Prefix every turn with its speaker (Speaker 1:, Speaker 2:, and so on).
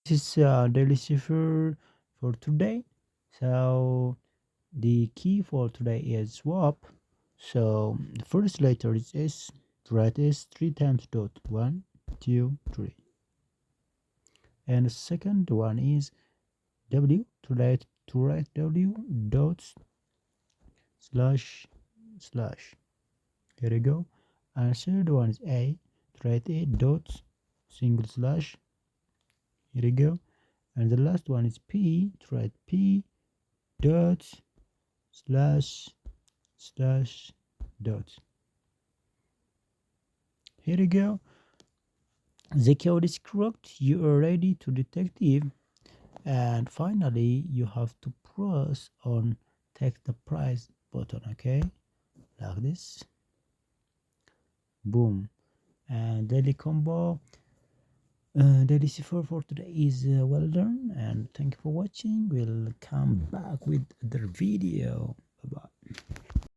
Speaker 1: This is daily cipher for today. So the key for today is swap. So the first letter is S. To write S 3 times dot 1, 2, 3. And the second one is W. To write W dot slash slash. Here we go. And the third one is A. To write A dot single slash. Here we go. And the last one is P. To write P dot slash slash dot. Here we go. The code is correct. You are ready to detective. And finally, you have to press on take the prize button. Okay, like this. Boom. And daily combo. Daily cipher for today is well done. And thank you for watching. We'll come back with other video.